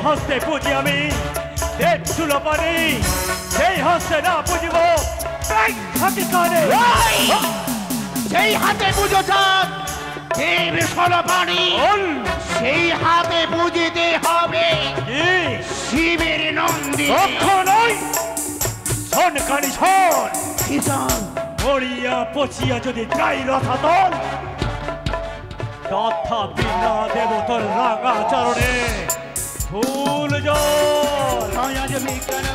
হস্তে পুজি আমি দেব সুলপানি সেই হস্তে না পুজিব হাতে কানে সেই হাতে পুজো চাঁদ দেব সুলপানি সেই হাতে পুজিতে হবে শিবের নন্দী কখনোই শোন কানি শোন কিষান মরিয়া পচিয়া যদি যাই রথাতল তথাপি না দেব তোর রাঙা চরণে ফুল জল আজ বিজ্ঞান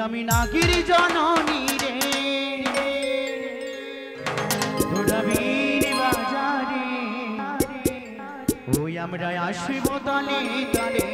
আমি নাগির জননী রে তোরাবীর বাজারে ওই আমরা আসব তলে তলে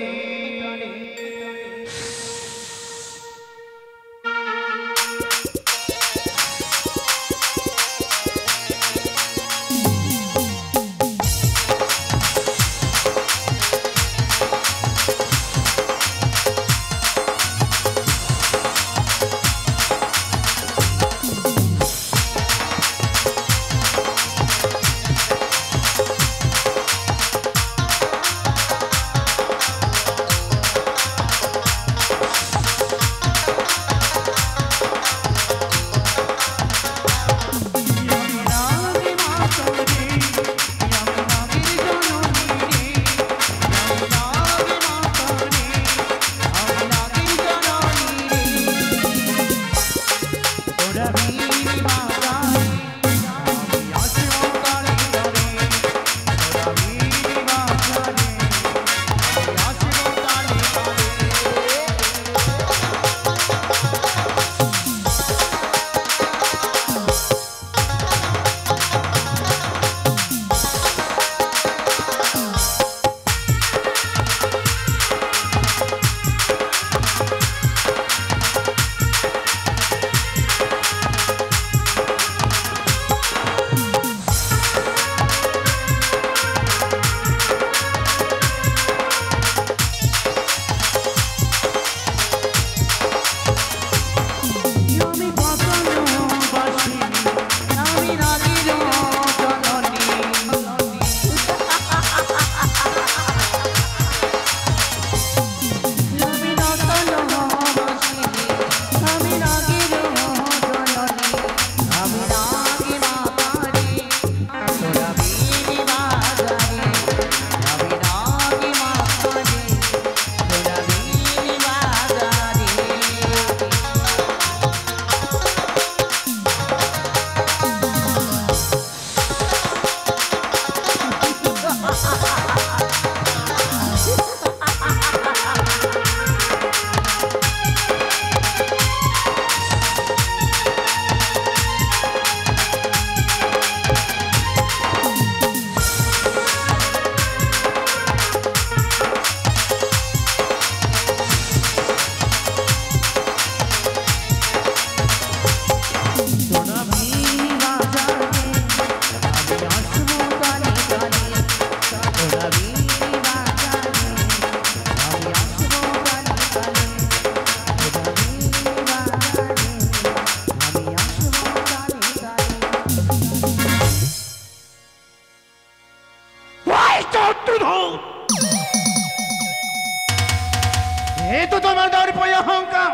এ তো তোমার দর্প অহংকার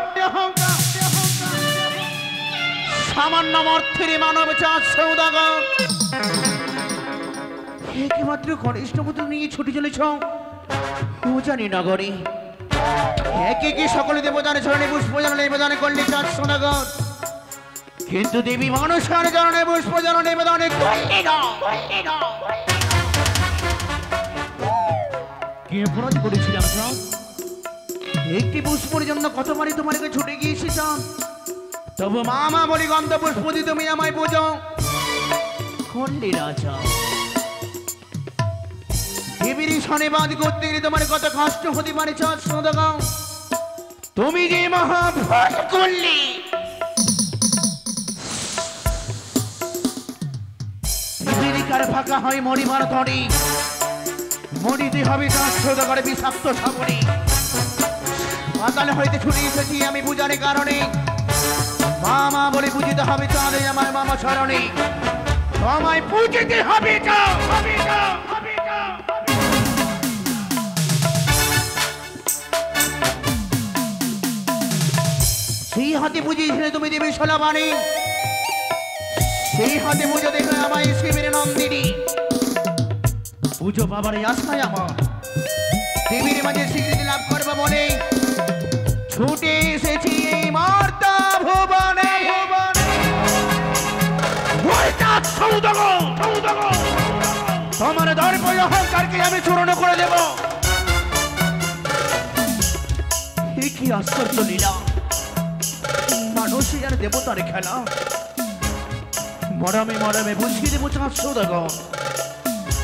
সামান্য অর্থের মানব চাঁদ সৌদাগর একমাত্র কনিষ্ঠ পুত্র নিয়ে ছুটে চলেছ পূজানি নগরী একে কি সকলে দেবতার চরণে পুষ্পজল নিবেদন করলে চাঁদ সৌদাগর কিন্তু দেবী মানুষের চরণে পুষ্পজল নিবেদন করলে না কি অপরাধ করেছিলাম চাঁদ একটি পুষ্পের জন্য কতবারই তোমার কাছে ছুটে গিয়েছি চাঁদ তবু মামা বলি গন্ধ পুষ্প দিয়ে তুমি আমায় পুজো করলে না চাঁদ দেবীর শনিবাদ করতে গেলে তোমার কত কষ্ট হতে পারে চাঁদ সৌদাগর তুমি যে মহা ভুল করলে পৃথিবীকার ফাঁকা হয় মরিবার তরে মরিতে হবে চাঁদ সৌদাগরে বিষাক্ত সাগরে পাতাল হইতে ছুটে এসেছি আমি পূজার কারণে মামা বলে পুজিতে হবে চাঁদে আমার মামা চরণে আমায় পুজিতে হবে সেই হাতে পুজিয়েছিলে তুমি দেবী সোলাবাণী সেই হাতে পুজো দেখে আমায় শিবের নন্দিনী পুজো পাবার আশায় আমার দেবীর মাঝে স্বীকৃতি লাভ করবো বলে ছুটে এসেছি মার্তা ভুবনে তোমার দর্প অহংকারকে আমি চূর্ণ করে দেব কি আশ্চর্য লীলা মানুষই আর দেবতার খেলা মরমে মরমে বুঝিয়ে দেবো চাঁদ সৌদাগর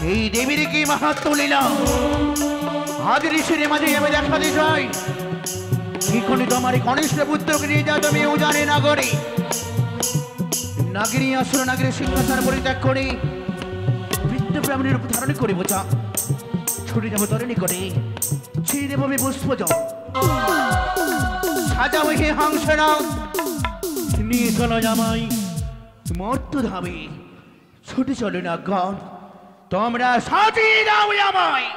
এই দেবীর কি মাহাত্ম লীলা আজ ঋষির মাঝে আমি দেখাতে চাই এখনই তোমার কনিষ্ঠ পুত্রকে নিয়ে যাও তুমি উজানে নগরে নাগিনী আসুর নাগিনী সিংহাসন পরিত্যাগ করে বৃদ্ধ ব্রাহ্মণের রূপ ধারণ করিব চা ছুটে যাবো তোর নিকটে ছিঁড়ে দেবো আমি পুষ্পজল সাজাবো হে হংসনা নিয়ে চলো জামাই মর্ত ধামে ছুটে চলো না গণ তোমরা সাজিয়ে দাও আমায়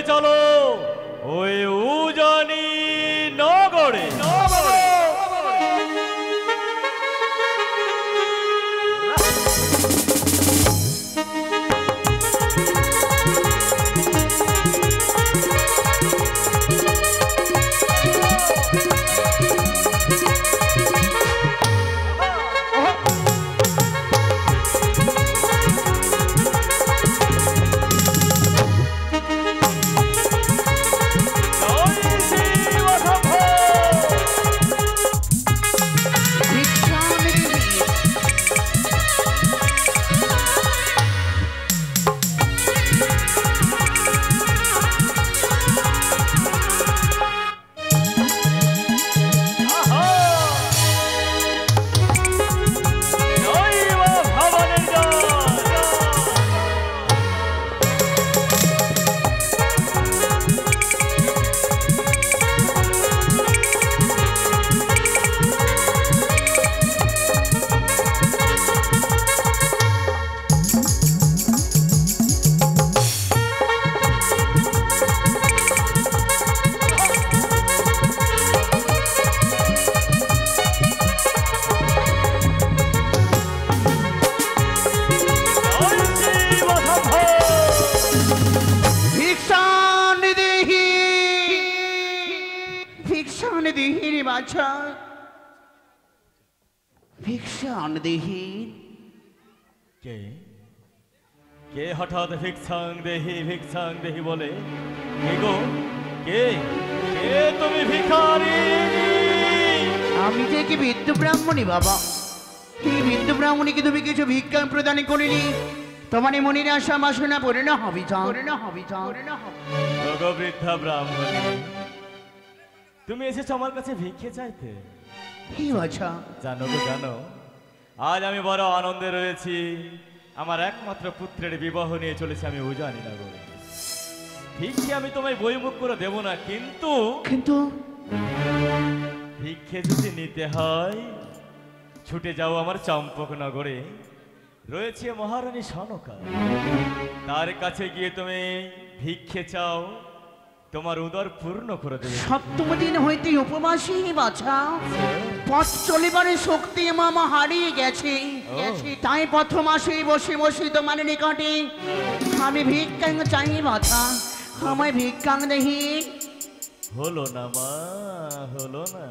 চলো ওই উজানি নগরে ভিক্ষান দেহি কে কে হঠাৎ ভিক্ষাং দেহি বলে কে গো কে কে তুমি ভিখারি কি বৃদ্ধ ব্রাহ্মণী বাবা? এই বৃদ্ধ ব্রাহ্মণীকে তুমি কিছু ভিক্ষা প্রদান করিনি, তোমার মনের আশা বাসনা পূর্ণ হবে না। ওগো বৃদ্ধা ব্রাহ্মণী, তুমি এসেছো আমার কাছে ভিক্ষে চাইতে? কি বাছা? জানো গো জানো, আজ আমি বড় আনন্দে রয়েছি। আমার একমাত্র পুত্রের বিবাহ নিয়ে চলেছে আমি উজানি না গো। ভিক্ষে আমি তোমায় বইমুখ করে দেব না, কিন্তু কিন্তু ভিক্ষে যদি নিতে হয় ছুটে যাও আমার চম্পকনগরে, রয়েছে মহারানী সনকা, তার কাছে গিয়ে তুমি ভিক্ষে চাও, তোমার উদর পূর্ণ করে দেবে। সপ্তম দিন হইতে উপবাসী বাছা, পথ চলিবারে শক্তি মামা হারিয়ে গেছে। তাই প্রথম মাসে বসে বসে তোমার নিকটে আমি ভিক্ষাং চাই বাছা, আমায় ভিক্ষাং দেহি। হলো না মা, হলো না,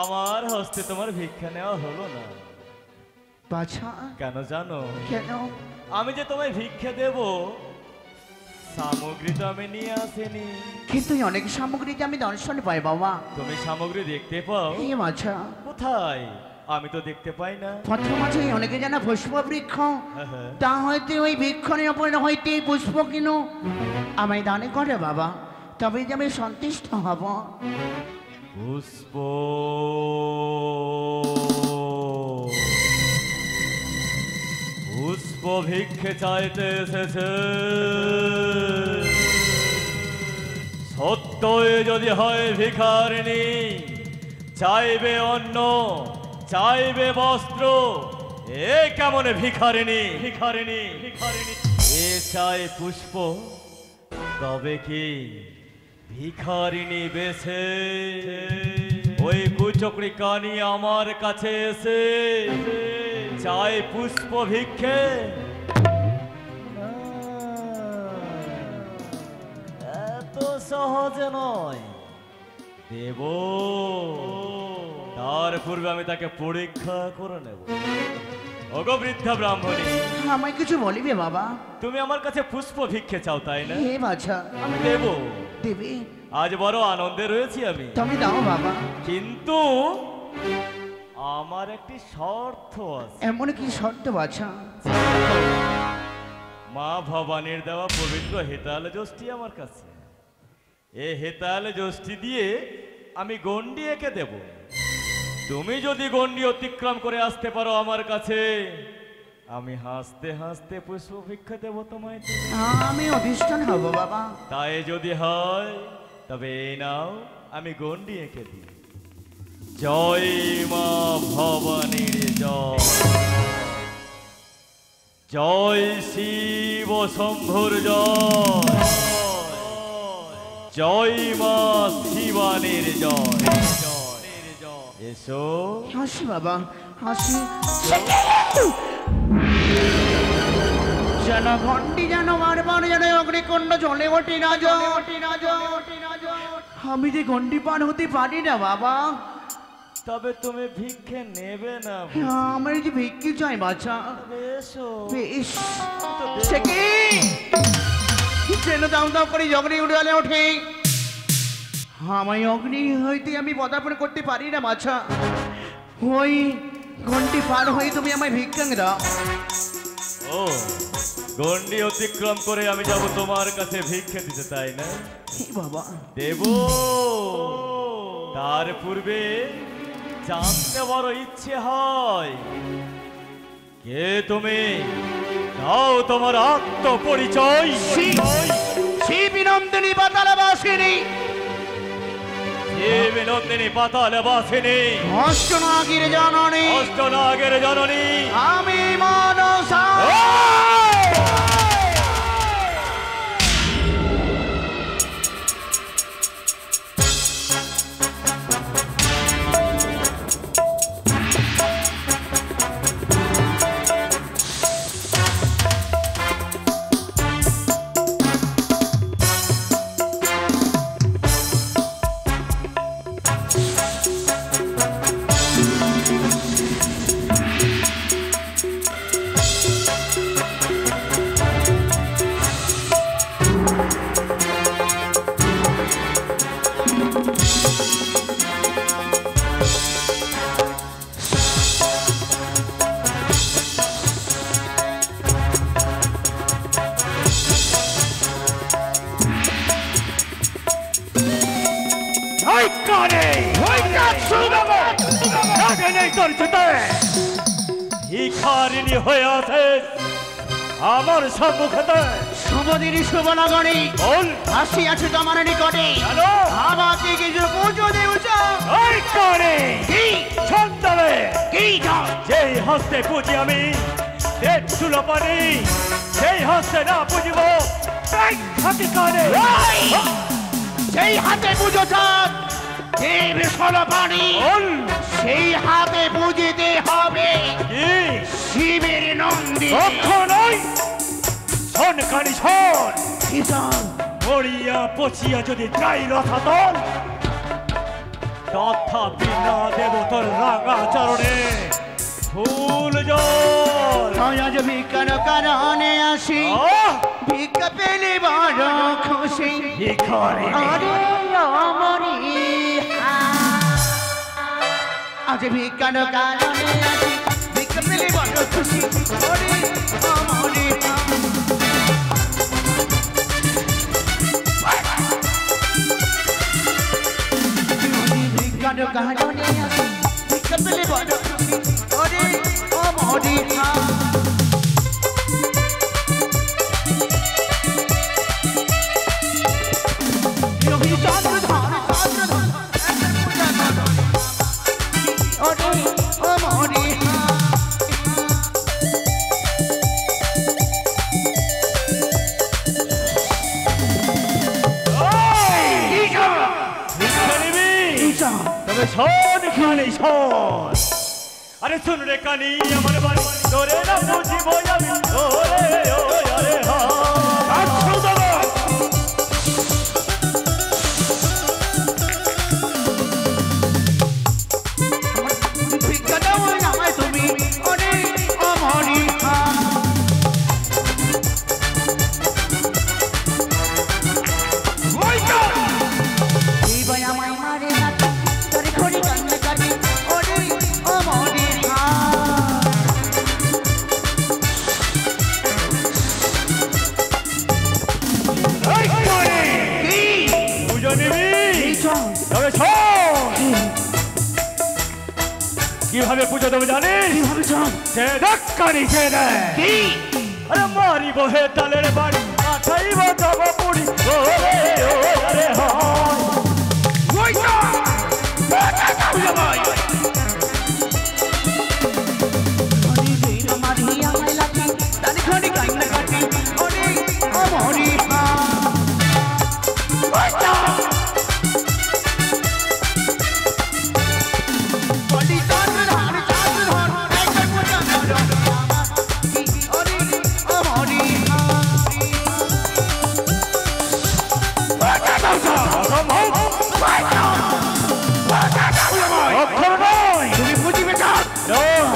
আমার হস্তে তোমার ভিক্ষা নেওয়া হলো না। বাছা কেন জানো? কেন? আমি যে তোমায় ভিক্ষা দেব, সামগ্রী তো আমি নিয়ে আসিনি। কিন্তু অনেক সামগ্রীতে আমি দর্শন পাই বাবা। তুমি সামগ্রী দেখতে পাও? এই বাছা কোথায়? আমি তো দেখতে পাই না। প্রথম আছে অনেকে জানা পুষ্প বৃক্ষ, হ্যাঁ। তা হইতে ওই বৃক্ষণের ওপরে হইতে পুষ্প কিনো আমায় দানে করে বাবা, তবে যে আমি সন্তুষ্ট হব। পুষ্প পুষ্প ভিক্ষে চাইতে এসেছে, সত্যই যদি হয় ভিখারিণী, চাইবে অন্ন, চাইবে বস্ত্র, এ কেমন ভিখারিণী? ভিখারিণী ভিখারিণী এ চায় পুষ্প, তবে কি ভিখারিণী বেছে ওই কুচক্রি কানি আমার কাছে এসে চাই পুষ্প ভিক্ষে? এত সহজ নয় দেব, তার পূর্বে আমি তাকে পরীক্ষা করে নেব। ওগো বৃদ্ধা ব্রাহ্মণী, আমায় কিছু বলিবে বাবা? তুমি আমার কাছে পুষ্প ভিক্ষে চাও তাই না? হে বাছা, আমি দেব। দেবে? আজ বড় আনন্দে রয়েছি আমি। তুমি দাও বাবা। কিন্তু আমার একটি শর্ত আছে। এমন কি শর্ত বাছা? মা ভবানীর দেওয়া পবিত্র হেতাল যষ্টি আমার কাছে, এ হেতাল যষ্টি দিয়ে আমি গন্ডি এঁকে দেব। তুমি যদি গন্ডি অতিক্রম করে আসতে পারো আমার কাছে, আমি হাসতে হাসতে পুষ্প ভিক্ষা দেব তোমায়। আমি অধিষ্ঠান হব বাবা। তাই যদি হয় তবে এই নাও, আমি গন্ডি এঁকে দিই। জয় মা ভবানীর জয়, জয় শিব শম্ভুর জয়, জয় মা শিবানীর জয়। এসো। হাসি বাবা হাসি, যেন ঘন্টি যেন বারবার যেন অগ্নিকুণ্ড জ্বলে ওঠে না যা। আমি যে ঘন্টি পার হতে পারি না বাবা। তবে তুমি ভিক্ষে নেবে না? আমার যে ভিক্ষি চাই বাচ্চা। এসো। বেশ সে কি যেন দাম দাম করে অগ্নি উড়ালে ওঠে, আমায় অগ্নি হইতে আমি পদার্পণ করতে পারি না বাচ্চা। ওই ঘন্টি পার হয়ে তুমি আমায় ভিক্ষা দাও। ও, গন্ডি অতিক্রম করে আমি যাব তোমার কাছে ভিক্ষে দিতে, তাই না? বাবা দেব। তার পূর্বে জানতে বড় ইচ্ছে হয়, কে তুমি? দাও তোমার আত্মপরিচয়। বিনন্দিনী পাতালবাসিনী, বিনন্দিনী পাতালবাসিনী, অষ্টনাগের জননী, অষ্টনাগের জননী আমি মনসা। নেই তোর জুতে ভিখারিনী হয়ে আছে আমার সম্মুখে শুভদিনী শুভনগরী বল আসিয়াছে তোমার নিকটে হ্যালো আমাকে কিছু পুজো দেউছ ওই করে কি ছন্দবে কি যাও যেই হস্তে পুজি আমি দেখ চুলো পানি সেই হস্তে না পুজিব তাই হাতি করে সেই হাতে পুজো চাঁদ দেব সলপানি বল সেই হাতে পুজিতে হবে কি শিবের নন্দী কখনোই শোন কানি শোন কিষান মরিয়া পচিয়া যদি যাই রথাতল তথাপি না দেব তোর রাঙা চরণে ফুল জল আজ ভিক্ষার কারণে আসি ভিক্ষা পেলে বড় খুশি ভিখারি আরে অমরি আজ ভিক্ষার কারণে আসি ভিক্ষা পেলে বড় খুশি ওরে অমরি ভিক্ষার কারণে আসি ভিক্ষা পেলে বড় খুশি ওরে অমরি তবে শোন খানি শোন আরে শুন রে কানি আমার বাড়ি তোরে না বুঝিব আমি তোরে ও আরে হা আচ্ছা দাদা ভিক্ষা দাও আমায় তুমি ওরে অমরি তবে শোন কিভাবে পুজো দেবে জানিস সে ধাক্কানি সে দেয় আরে মারিব হে তালের বাড়ি মাথাইব যাব পুরি ওরে ও আরে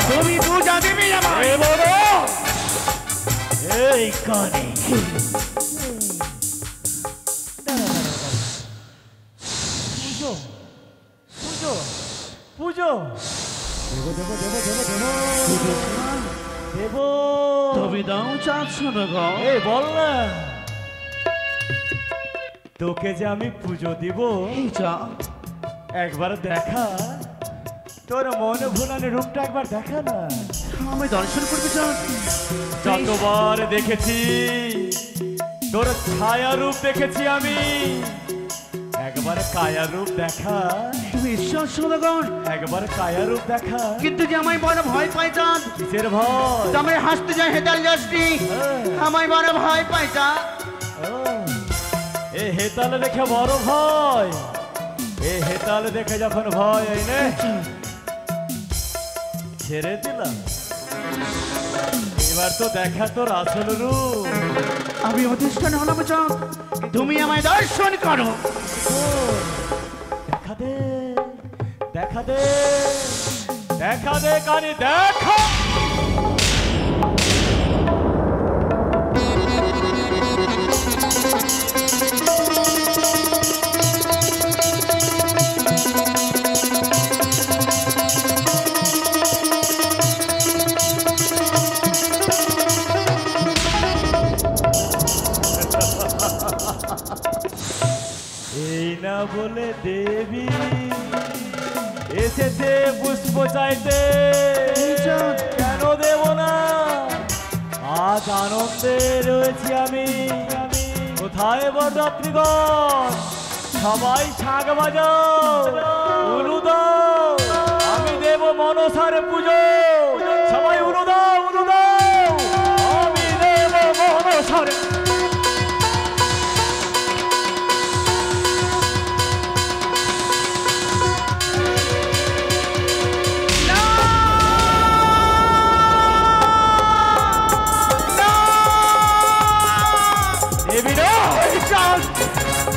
তুমি পূজা দেবে আমায় এই কানে পুজো পুজো পুজো দেব দেব দেব দেব দেব দেব তবে দাও চাচ্ছ না গো এই বল না তোকে যে আমি পুজো দিব একবার দেখা তোর মন ভুলানো রূপটা একবার দেখা না আমি দর্শন করতে চাই যতবার দেখেছি তোর ছায়া রূপ দেখেছি আমি একবার কায়া রূপ দেখা বিশ্বাস সদাগর একবার কায়া রূপ দেখা কিন্তু যে আমায় বড় ভয় পাই চাঁদ কিসের ভয় আমায় হাসতে যায় হেতাল যাসটি আমায় বড় ভয় পাই চাঁদ এ হেতাল দেখে বড় ভয় এ হেতাল দেখে যখন ভয় এই নে ছেড়ে দিলাম এবার তো দেখা তোর আসল রূপ আমি অধিষ্ঠান হলাম চাঁদ তুমি আমায় দর্শন করো দেখা দে দেখা দে দেখা দে কানি দেখা এই না বলে দেবী এসে এসেছে পুষ্প চাইতে, কেন দেব না? আজ আনন্দে রয়েছি আমি। কোথায় বরযাত্রীগণ, সবাই শাঁখ বাজাও, উলু দাও, আমি দেব মনসার পুজো। সবাই উলু দাও, উলু দাও, আমি দেব মনসার।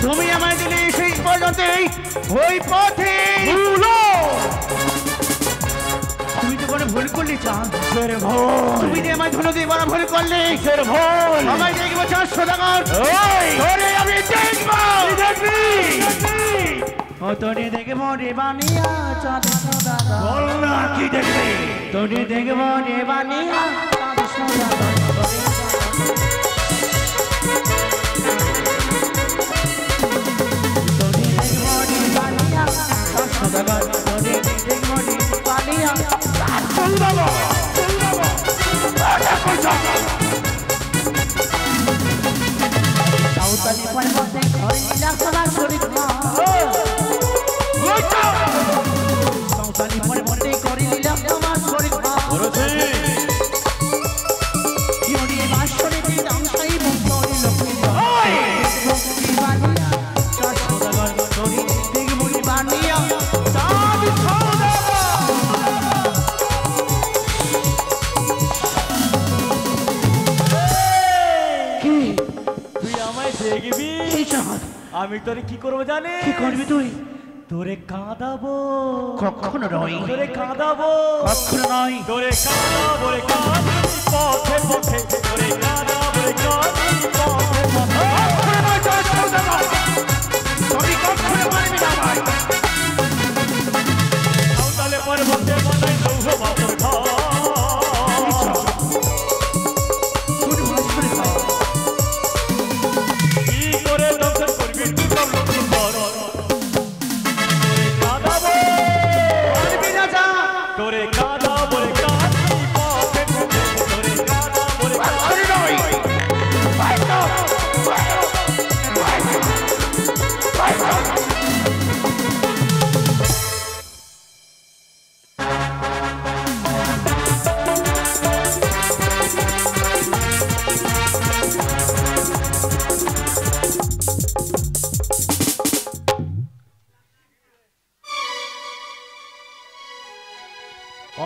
তুমি আমায় দিলে সেই পর্যন্ত ওই পথে তুমি তো বড় ভুল করলে চাঁদ। তুমি যে আমায় ধুলো দিয়ে বড় ভুল করলে। আমায় দেখবো 400 টাকার আমি দেখবো। তোরে দেখবো রে বানিয়া চাঁদ সোদা, কি দেখবে? তোরে দেখবো রে বানিয়া চাঁদ সোদা। সাঁওতালি পর্বতে ঘরে লীলা সবার শরীর সাঁওতালি পর্বতে ঘরে লীলা সবার শরীর বাসরে দিলাম সেই মুক্তরি লক্ষ্মী বানিয়া চাঁদ সদাগর তোরি দেখবো বানিয়া চাঁদ দেখবি আমি তোরে কি করবো জানে? কি করবি তুই? তোরে কাঁদাবো। কখনো নয়। তোরে কাঁদাবো। কখনো নয়। তোরে কাঁদাবো রে কাঁদি পথে পথে, তোরে কাঁদাবো রে কাঁদি পথে পথে। তুমি কখনো মানবি না ভাই। সাঁওতালে পর্বতে বানাই লৌহ বাসর ঘর।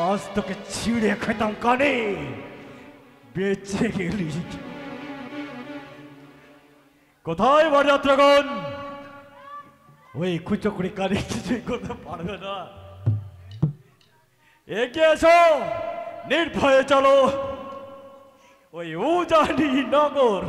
আজ তোকে ছিঁড়ে খেতাম কানে, বেঁচে গেলি। কোথায় বরযাত্রগণ? ওই কুচকুড়ি কানে কিছুই করতে পারবে না। এগিয়ে এসো, নির্ভয়ে চলো ওই উজানি নগর।